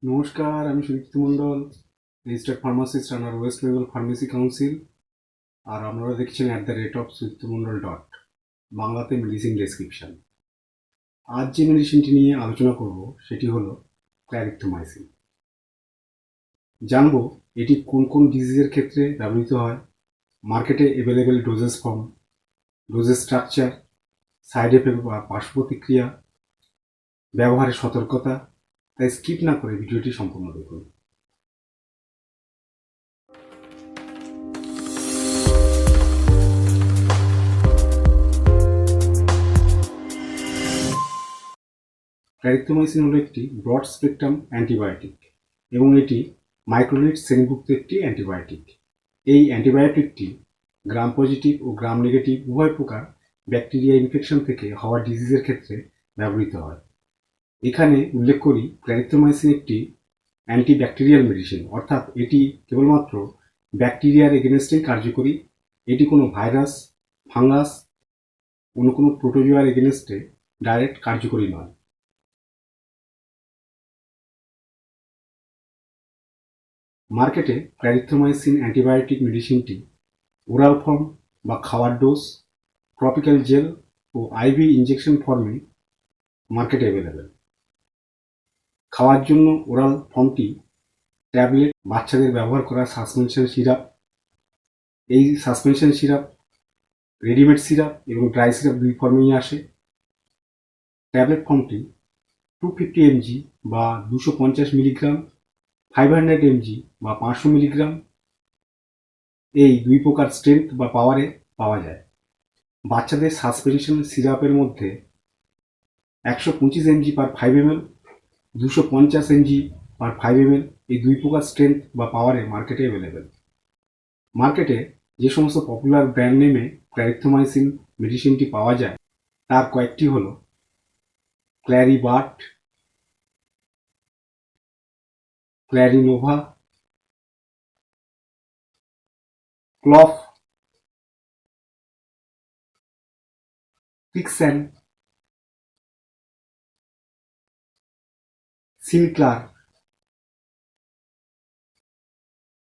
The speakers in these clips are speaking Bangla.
নমস্কার, আমি Sudipta Mondal, registered pharmacist under West Bengal pharmacy council. আর আপনারা দেখছেন @সুদীপ্ত মণ্ডল ডট বাংলাতে মেডিসিন ডেসক্রিপশন। আজ যে মেডিসিনটি নিয়ে আলোচনা করব সেটি হলো ক্ল্যারিথ্রোমাইসিন। জানবো এটি কোন কোন ডিজিজের ক্ষেত্রে ব্যবহৃত হয়, মার্কেটে available doses form, doses structure, side effect বা পার্শ্ব প্রতিক্রিয়া, ব্যবহারের সতর্কতা। তাই স্কিপ না করে ভিডিওটি সম্পূর্ণ দেখুন। ক্ল্যারিথ্রোমাইসিন হলো একটি ব্রড স্পেকট্রাম অ্যান্টিবায়োটিক এবং এটি মাইক্রোলিড শ্রেণীভুক্ত একটি অ্যান্টিবায়োটিক। এই অ্যান্টিবায়োটিকটি গ্রাম পজিটিভ ও গ্রাম নেগেটিভ উভয় প্রকার ব্যাকটেরিয়া ইনফেকশন থেকে হওয়া ডিজিজের ক্ষেত্রে ব্যবহৃত হয়। এখানে উল্লেখ করি ক্ল্যারিথ্রোমাইসিন একটি অ্যান্টিব্যাকটেরিয়াল মেডিসিন, অর্থাৎ এটি কেবলমাত্র ব্যাকটেরিয়ার এগেনস্টেই কার্যকরী। এটি কোনো ভাইরাস, ফাঙ্গাস, অন্য কোনো প্রোটোজোয়ার এগেনস্টে ডাইরেক্ট কার্যকরী নয়। মার্কেটে ক্ল্যারিথ্রোমাইসিন অ্যান্টিবায়োটিক মেডিসিনটি ওরাল ফর্ম বা খাওয়ার ডোজ, ট্রপিক্যাল জেল ও আইভি ইনজেকশন ফর্মে মার্কেটে অ্যাভেলেবেল। খাওয়ার জন্য ওরাল ফর্মটি ট্যাবলেট, বাচ্চাদের ব্যবহার করা সাসপেনশন সিরাপ, এই সাসপেনশন সিরাপ রেডিমেড সিরাপ এবং ড্রাই সিরাপ দুই ফর্মেই আসে। ট্যাবলেট ফর্মটি 250 mg বা 250 মিলিগ্রাম, 500 mg বা 500 মিলিগ্রাম, এই দুই প্রকার স্ট্রেংথ বা পাওয়ারে পাওয়া যায়। বাচ্চাদের সাসপেনশন সিরাপের মধ্যে 125 mg পার 5 ml, 250 mg পার 5 ml এই দুই প্রকার স্ট্রেংথ বা পাওয়ারে মার্কেটে অ্যাভেলেবেল। মার্কেটে যে সমস্ত পপুলার ব্র্যান্ড নেমে ক্ল্যারিথ্রোমাইসিন মেডিসিনটি পাওয়া যায় তার কয়েকটি হল ক্ল্যারিবার্ট, ক্ল্যারিনোভা, ক্লফ, পিক্সেন, সিনক্লার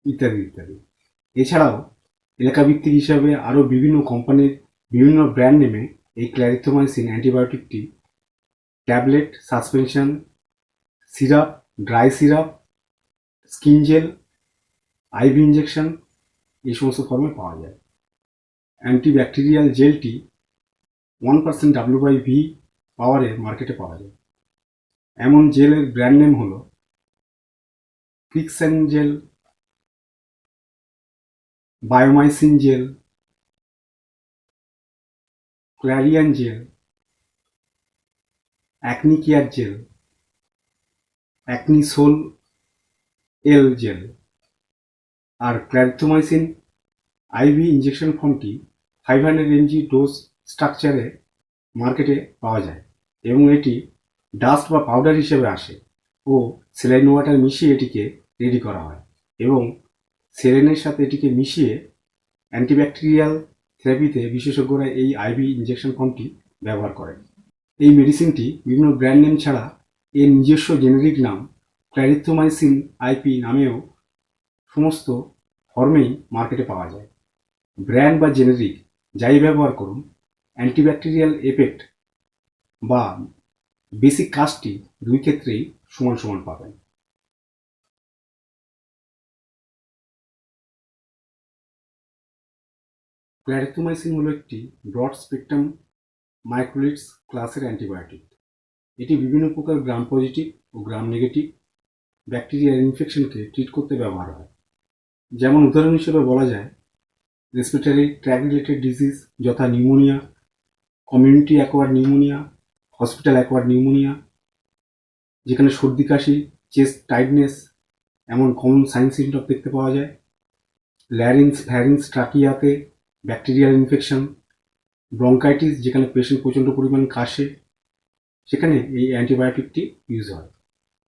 ইত্যাদি ইত্যাদি। এছাড়াও এলাকাভিত্তিক হিসাবে আরও বিভিন্ন কোম্পানির বিভিন্ন ব্র্যান্ড নেমে এই ক্ল্যারিথ্রোমাইসিন অ্যান্টিবায়োটিকটি tablet, suspension, syrup, dry syrup, skin gel, IV injection এই সমস্ত ফর্মে পাওয়া যায়। অ্যান্টিব্যাকটেরিয়াল জেলটি 1% W/V পাওয়ারে মার্কেটে পাওয়া যায়। এমন জেলের ব্র্যান্ড নেম হল Pixen gel, Biomycin gel, Clarian gel, acne care gel, Acnesol L gel. আর ক্ল্যারিথ্রোমাইসিন আইভি ইনজেকশন ফর্মটি 500 mg ডোজ স্ট্রাকচারে মার্কেটে পাওয়া যায় এবং এটি ডাস্ট বা পাউডার হিসেবে আসে ও সেলাইন ওয়াটার মিশিয়ে এটিকে রেডি করা হয় এবং সেলেনের সাথে এটিকে মিশিয়ে অ্যান্টিব্যাকটেরিয়াল থেরাপিতে বিশেষজ্ঞরা এই আইভি ইনজেকশন ফর্মটি ব্যবহার করেন। এই মেডিসিনটি বিভিন্ন ব্র্যান্ড নেম ছাড়া এর নিজস্ব জেনেরিক নাম ক্ল্যারিথ্রোমাইসিন আইপি নামেও সমস্ত ফর্মেই মার্কেটে পাওয়া যায়। ব্র্যান্ড বা জেনেরিক যাই ব্যবহার করুন, অ্যান্টিব্যাকটেরিয়াল এফেক্ট বা বেসিক কাজটি দুই ক্ষেত্রেই সমান সমান পাবেন। ক্ল্যারিথ্রোমাইসিন হলো একটি ব্রড স্পেকট্রাম মাইক্রোলিডস ক্লাসের অ্যান্টিবায়োটিক। এটি বিভিন্ন প্রকার গ্রাম পজিটিভ ও গ্রাম নেগেটিভ ব্যাকটেরিয়ার ইনফেকশনকে ট্রিট করতে ব্যবহার হয়। যেমন উদাহরণ হিসেবে বলা যায় রেসপিরেটরি ট্র্যাক রিলেটেড ডিজিজ যথা pneumonia, community acquired pneumonia, hospital acquired pneumonia, যেখানে সর্দি কাশি, চেস্ট টাইটনেস এমন কমন সাইন সিমটম দেখতে পাওয়া যায়। ল্যারিংস, ফ্যারিংস, ট্রাকিয়াতে ব্যাকটেরিয়াল ইনফেকশন, ব্রঙ্কাইটিস যেখানে পেশেন্ট প্রচণ্ড পরিমাণ কাশে, সেখানে এই অ্যান্টিবায়োটিকটি ইউজ হয়।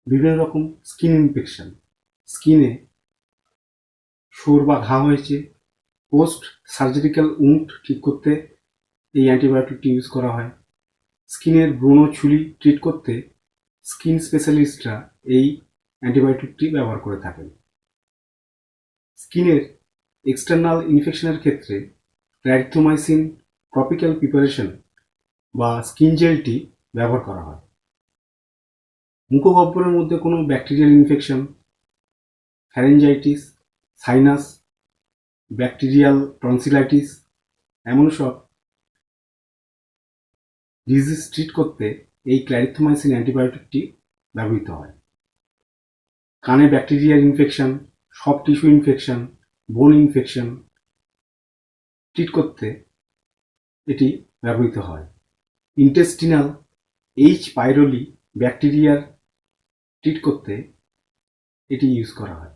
বিভিন্ন রকম স্কিন ইনফেকশন, স্কিনে সর বা ঘা হয়েছে, পোস্ট সার্জারিক্যাল উন্ড ঠিক করতে এই অ্যান্টিবায়োটিকটি ইউজ করা হয়। স্কিনের ব্রণ ছুলি ট্রিট করতে স্কিন স্পেশালিস্টরা এই অ্যান্টিবায়োটিকটি ব্যবহার করে থাকেন। স্কিনের এক্সটার্নাল ইনফেকশনের ক্ষেত্রে ক্ল্যারিথ্রোমাইসিন টপিক্যাল প্রিপারেশন বা স্কিন জেলটি ব্যবহার করা হয়। মুখগহ্বরের মধ্যে কোনো bacterial infection, pharyngitis, sinus, bacterial tonsillitis এমন সব ডিজিজ ট্রিট করতে এই ক্ল্যারিথ্রোমাইসিন অ্যান্টিবায়োটিকটি ব্যবহৃত হয়। কানে bacterial infection, soft tissue infection, বোন ইনফেকশন ট্রিট করতে এটি ব্যবহৃত হয়। ইন্টেস্টিনাল এইচ পাইরোলি ব্যাকটেরিয়ার ট্রিট করতে এটি ইউজ করা হয়।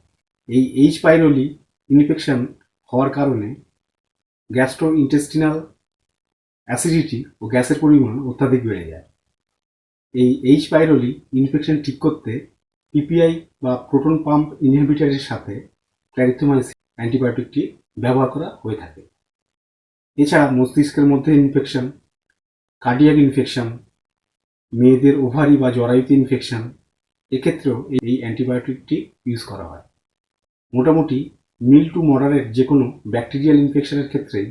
এই এইচ পাইরোলি ইনফেকশন হওয়ার কারণে গ্যাস্ট্রো ইন্টেস্টিনাল অ্যাসিডিটি ও গ্যাসের পরিমাণ অত্যাধিক বেড়ে যায়। এই এইচ পাইরোলি ইনফেকশন ঠিক করতে পিপিআই বা প্রোটন পাম্প ইনহিবিটরের সাথে ক্ল্যারিথ্রোমাইসিন অ্যান্টিবায়োটিকটি ব্যবহার করা হয়ে থাকে। এছাড়া মস্তিষ্কের মধ্যে ইনফেকশন, কার্ডিয়াক ইনফেকশন, মেয়েদের ওভারি বা জরায়ুতে ইনফেকশন এক্ষেত্রেও এই অ্যান্টিবায়োটিকটি ইউজ করা হয়। মোটামুটি মিল্ড টু মডারেট যে কোনো ব্যাকটেরিয়াল ইনফেকশনের ক্ষেত্রেই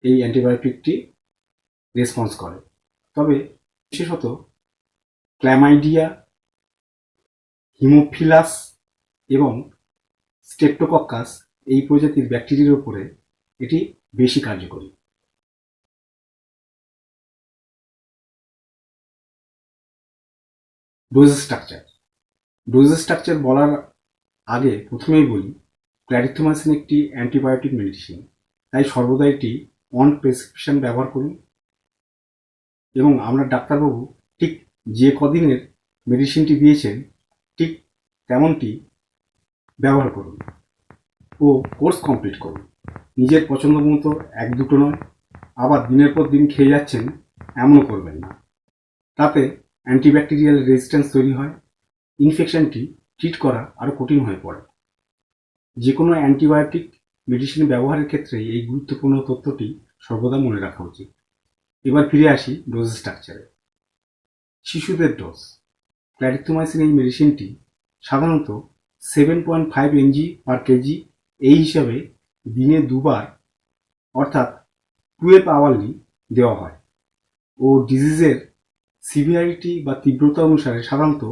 এই অ্যান্টিবায়োটিকটি রেসপন্স করে। তবে বিশেষত ক্ল্যামাইডিয়া, হিমোফিলাস এবং স্টেপ্টোকক্কাস এই প্রজাতির ব্যাকটেরিয়ার উপরে এটি বেশি কার্যকরী। ডোজ স্ট্রাকচার বলার আগে প্রথমেই বলি ক্ল্যারিথ্রোমাইসিন একটি অ্যান্টিবায়োটিক মেডিসিন, তাই সর্বদা এটি অন প্রেসক্রিপশন ব্যবহার করুন এবং আমরা ডাক্তারবাবু ঠিক যে কদিনের মেডিসিনটি দিয়েছেন ঠিক তেমনটি ব্যবহার করুন ও কোর্স কমপ্লিট করুন। নিজের পছন্দ মতো এক দুটো নয়, আবার দিনের পর দিন খেয়ে যাচ্ছেন এমনও করবেন না। তাতে অ্যান্টিব্যাকটেরিয়াল রেজিস্ট্যান্স তৈরি হয়, ইনফেকশনটি ট্রিট করা আরও কঠিন হয়ে পড়ে। যে কোনো অ্যান্টিবায়োটিক মেডিসিন ব্যবহারের ক্ষেত্রে এই গুরুত্বপূর্ণ তথ্যটি সর্বদা মনে রাখা উচিত। এবার ফিরে আসি ডোজ স্ট্রাকচারে। শিশুদের ডোজ। ক্ল্যারিথ্রোমাইসিন এই মেডিসিনটি সাধারণত 7.5 mg পার কেজি এই হিসাবে দিনে দুবার অর্থাৎ 12 আওয়ারলি দেওয়া হয় ও ডিজিজের সিভিয়ারিটি বা তীব্রতা অনুসারে সাধারণত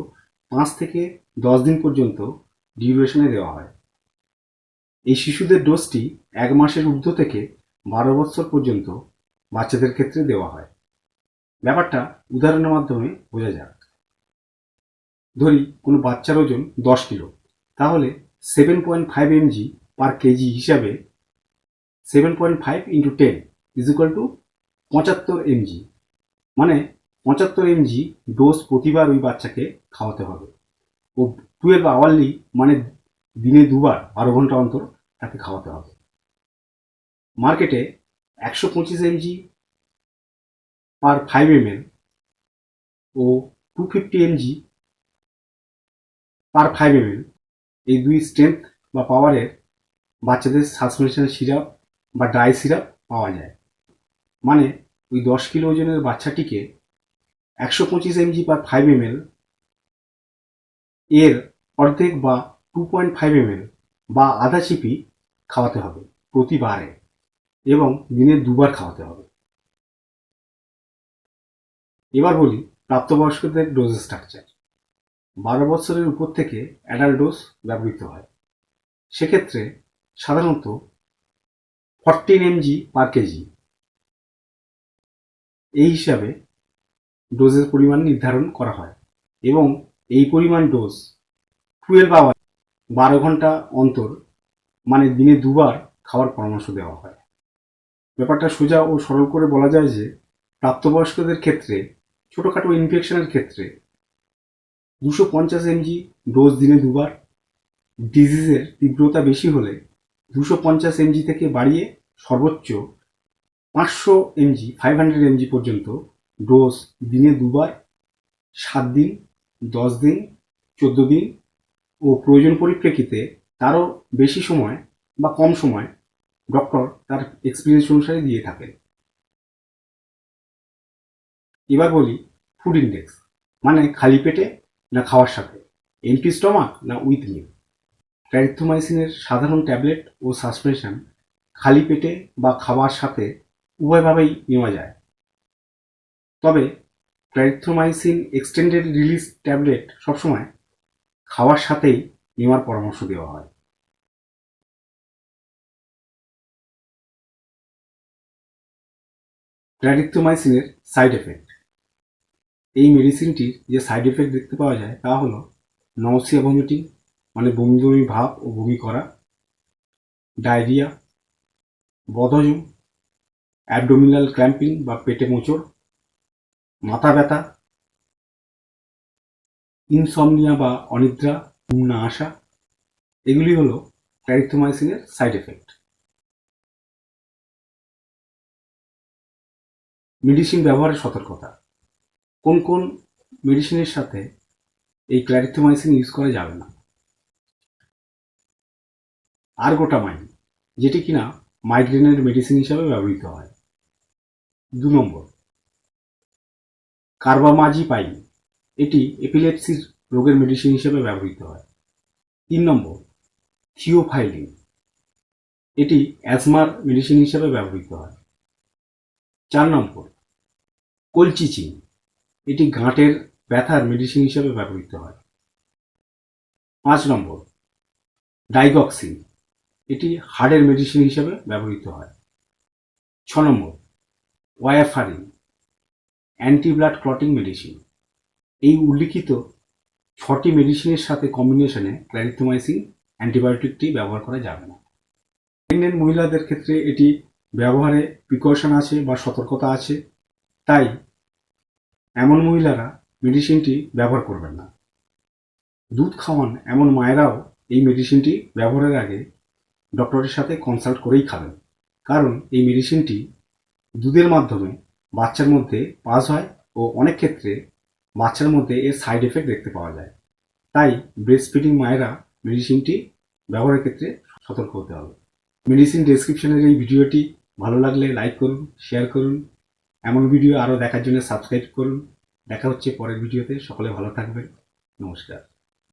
5 থেকে 10 দিন পর্যন্ত ডিউরেশনে দেওয়া হয়। এই শিশুদের ডোজটি 1 মাসের ঊর্ধ্ব থেকে 12 বছর পর্যন্ত বাচ্চাদের ক্ষেত্রে দেওয়া হয়। ব্যাপারটা উদাহরণের মাধ্যমে বোঝা যাক। ধরি কোনো বাচ্চার ওজন 10 কিলো, তাহলে 7.5 mg পার কেজি হিসাবে 7.5 × 10 = 75 mg, মানে 75 mg ডোজ প্রতিবার ওই বাচ্চাকে খাওয়াতে হবে ও 12 আওয়ারলি মানে দিনে দুবার 12 ঘন্টা অন্তর তাকে খাওয়াতে হবে। মার্কেটে 125 mg পার 5 ml ও 250 mg পার 5 ml এই দুই স্ট্রেংথ বা পাওয়ারের বাচ্চাদের সাসপেনশন সিরাপ বা ড্রাই সিরাপ পাওয়া যায়। মানে ওই 10 কিলো ওজনের বাচ্চাটিকে 125 mg পার 5 ml এর অর্ধেক বা 2.5 ml বা আধা চিপি খাওয়াতে হবে প্রতিবারে এবং দিনে দুবার খাওয়াতে হবে। এবার বলি প্রাপ্তবয়স্কদের ডোজ স্ট্রাকচার। 12 বছরের উপর থেকে অ্যাডাল্ট ডোজ ব্যবহৃত হয়। সেক্ষেত্রে সাধারণত 14 mg পার কেজি এই হিসাবে ডোজের পরিমাণ নির্ধারণ করা হয় এবং এই পরিমাণ ডোজ 12 আওয়ার 12 ঘন্টা অন্তর মানে দিনে দুবার খাওয়ার পরামর্শ দেওয়া হয়। ব্যাপারটা সোজা ও সরল করে বলা যায় যে প্রাপ্তবয়স্কদের ক্ষেত্রে ছোটোখাটো ইনফেকশনের ক্ষেত্রে 250 mg ডোজ দিনে দুবার, ডিজিজের তীব্রতা বেশি হলে 250 mg থেকে বাড়িয়ে সর্বোচ্চ 500 mg 500 mg পর্যন্ত ডোজ দিনে দুবার 7 দিন, 10 দিন, 14 দিন ও প্রয়োজন পরিপ্রেক্ষিতে তারও বেশি সময় বা কম সময় ডক্টর তার এক্সপিরিয়েন্স অনুসারে দিয়ে থাকেন। এবার বলি ফুড ইন্ডেক্স, মানে খালি পেটে না খাওয়ার সাথে। এমটি স্টমাক না উইথ মিল। ক্ল্যারিথ্রোমাইসিনের সাধারণ ট্যাবলেট ও সাসপেনশন খালি পেটে বা খাওয়ার সাথে উভয়ভাবেই নেওয়া যায়। তবে ক্ল্যারিথ্রোমাইসিন এক্সটেন্ডেড রিলিজ ট্যাবলেট সবসময় খাওয়ার সাথেই নেওয়ার পরামর্শ দেওয়া হয়। ক্ল্যারিথ্রোমাইসিনের সাইড এফেক্ট। এই মেডিসিনটির যে সাইড এফেক্ট দেখতে পাওয়া যায় তা হলো নওসিয়া ভমিটিং, মানে বমি বমি ভাব ও বমি করা, ডায়রিয়া, বদহজম, অ্যাবডোমিনাল ক্র্যাম্পিং বা পেটে মোচড়, মাথা ব্যথা, ইনসমনিয়া বা অনিদ্রা, ঘুম না আসা, এগুলি হলো ক্ল্যারিথ্রোমাইসিনের সাইড এফেক্ট। মেডিসিন ব্যবহারের সতর্কতা। কোন কোন মেডিসিনের সাথে এই ক্ল্যারিথ্রোমাইসিন ইউজ করা যাবে না? আর্গোটামাইন, যেটি কিনা মাইগ্রেনের মেডিসিন হিসাবে ব্যবহৃত হয়। 2 নম্বর, কার্বামাজিপাইন, এটি এপিলেপসির রোগের মেডিসিন হিসেবে ব্যবহৃত হয়। 3 নম্বর, থিওফাইলিন, এটি অ্যাজমার মেডিসিন হিসেবে ব্যবহৃত হয়। 4 নম্বর, কলচিচিন, এটি গাঁটের ব্যথার মেডিসিন হিসেবে ব্যবহৃত হয়। 5 নম্বর, ডাইগক্সিন, এটি হার্টের মেডিসিন হিসেবে ব্যবহৃত হয়। 6 number, warfarin, anti blood clotting medicine. এই উল্লিখিত 6টি মেডিসিনের সাথে কম্বিনেশনে ক্ল্যারিথ্রোমাইসিন অ্যান্টিবায়োটিকটি ব্যবহার করা যাবে না। প্রেগনেন্ট মহিলাদের ক্ষেত্রে এটি ব্যবহারে প্রিকশন আছে বা সতর্কতা আছে, তাই এমন মহিলারা মেডিসিনটি ব্যবহার করবেন না। দুধ খাওয়ান এমন মায়েরাও এই মেডিসিনটি ব্যবহারের আগে ডক্টরের সাথে কনসাল্ট করেই খাবেন, কারণ এই মেডিসিনটি দুধের মাধ্যমে বাচ্চার মধ্যে পাস হয় ও অনেক ক্ষেত্রে বাচ্চার মধ্যে এর সাইড এফেক্ট দেখতে পাওয়া যায়। তাই ব্রেস্ট ফিডিং মায়েরা মেডিসিনটি ব্যবহারের ক্ষেত্রে সতর্ক হতে হবে। মেডিসিন ডেসক্রিপশনের এই ভিডিওটি ভালো লাগলে লাইক করুন, শেয়ার করুন। এমন ভিডিও আরও দেখার জন্য সাবস্ক্রাইব করুন। দেখা হচ্ছে পরের ভিডিওতে। সকলে ভালো থাকবেন। নমস্কার।